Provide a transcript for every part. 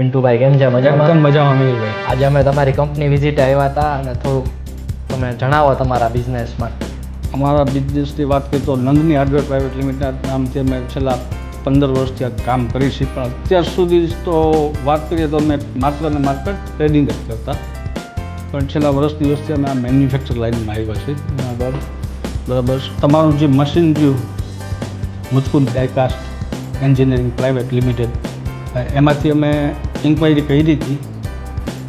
પિન્ટુભાઈ કેમ છે? મજામાં? એકદમ મજામાં અમીરભાઈ. આજે અમે તમારી કંપની વિઝિટ આવ્યા હતા અને થોડુંક તમે જણાવો તમારા બિઝનેસમાં. અમારા બિઝનેસની વાત કરીએ તો નંદની હાર્ડવેર પ્રાઇવેટ લિમિટેડ નામથી અમે છેલ્લા 15 વર્ષથી આ કામ કરી છીએ, પણ અત્યાર સુધી તો વાત કરીએ તો અમે માત્ર ને માત્ર ટ્રેડિંગ જ કરતા, પણ છેલ્લા વર્ષથી અમે આ મેન્યુફેક્ચર લાઇનમાં આવ્યા છીએ. બરાબર. તમારું જે મશીન રહ્યું મુચકુંદ ડાયકાસ્ટ એન્જિનિયરિંગ પ્રાઇવેટ લિમિટેડ, એમાંથી અમે ઇન્ક્વાયરી કરી હતી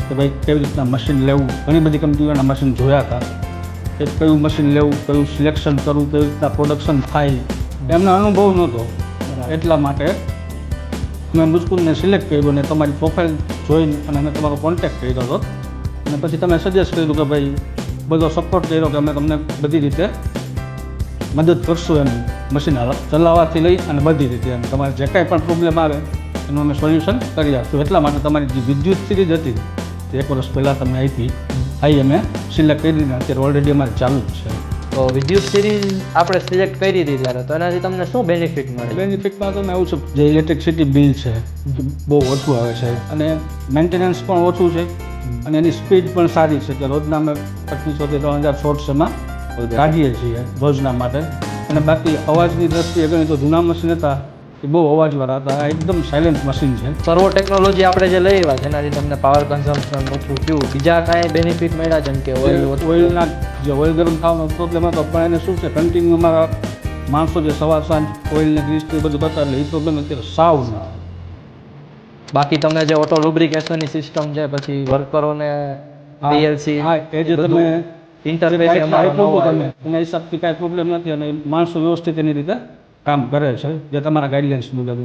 કે ભાઈ કેવી રીતના મશીન લેવું. ઘણી બધી કંપનીઓના મશીન જોયા હતા કે કયું મશીન લેવું, કયું સિલેક્શન કરવું, કેવી રીતના પ્રોડક્શન થાય, એમનો અનુભવ નહોતો. એટલા માટે મેં મુચકુંદને સિલેક્ટ કર્યું અને તમારી પ્રોફાઇલ જોઈને અને અમે તમારો કોન્ટેક્ટ કર્યો હતો અને પછી તમે સજેસ્ટ કર્યું કે ભાઈ બધો સપોર્ટ કર્યો કે અમે તમને બધી રીતે મદદ કરશું એમ મશીન ચલાવવાથી લઈ અને બધી રીતે એમ તમારે જે કાંઈ પણ પ્રોબ્લેમ આવે એનું અમે સોલ્યુશન કરી આપશું. એટલા માટે તમારી જે વિદ્યુત સિરીઝ હતી તે 1 વર્ષ પહેલાં તમે આપી અમે સિલેક્ટ કરી દીધી, અત્યારે ઓલરેડી અમારે ચાલુ જ છે. તો વિદ્યુત સિરીઝ આપણે સિલેક્ટ કરી દીધી ત્યારે તો એનાથી તમને શું બેનિફિટ મળે? બેનિફિટમાં તમે એવું છે જે ઇલેક્ટ્રિસિટી બિલ છે બહુ ઓછું આવે છે અને મેન્ટેનન્સ પણ ઓછું છે અને એની સ્પીડ પણ સારી છે કે રોજના અમે 2500 થી 3000 શોર્ટ્સ એમાં કાઢીએ છીએ રોજના માટે. અને બાકી અવાજની દ્રષ્ટિએ ગણીએ તો જૂના મશીન હતા એ બહુ અવાજવાળા હતા, આ એકદમ સાયલેન્ટ મશીન છે. સર્વો ટેકનોલોજી આપણે જે લઈ આવ્યા જેનાથી તમને પાવર કન્ઝમ્પશન ઓછું થયું, બીજા કાંઈ બેનિફિટ મળ્યા જેમ કે ઓઇલના જે ઓઇલ ગરમ થવાનો પ્રોબ્લેમ હતો પણ એને શું છે કન્ટિન્યુ અમારા માણસો જે સવાર સાંજ ઓઇલને ગ્રીસ ને બધું કરતા એટલે એ પ્રોબ્લેમ અત્યારે સાવ ના. બાકી તમને જે ઓટો લુબ્રિકેશનની સિસ્ટમ છે પછી વર્કરોને પીએલસી એ જે તમે ઇન્ટરફેસ એના હિસાબથી કાંઈ પ્રોબ્લેમ નથી અને માણસો વ્યવસ્થિત એની રીતે કામ કરે છે જે તમારા ગાઈડલાઇન્સ મુજબ.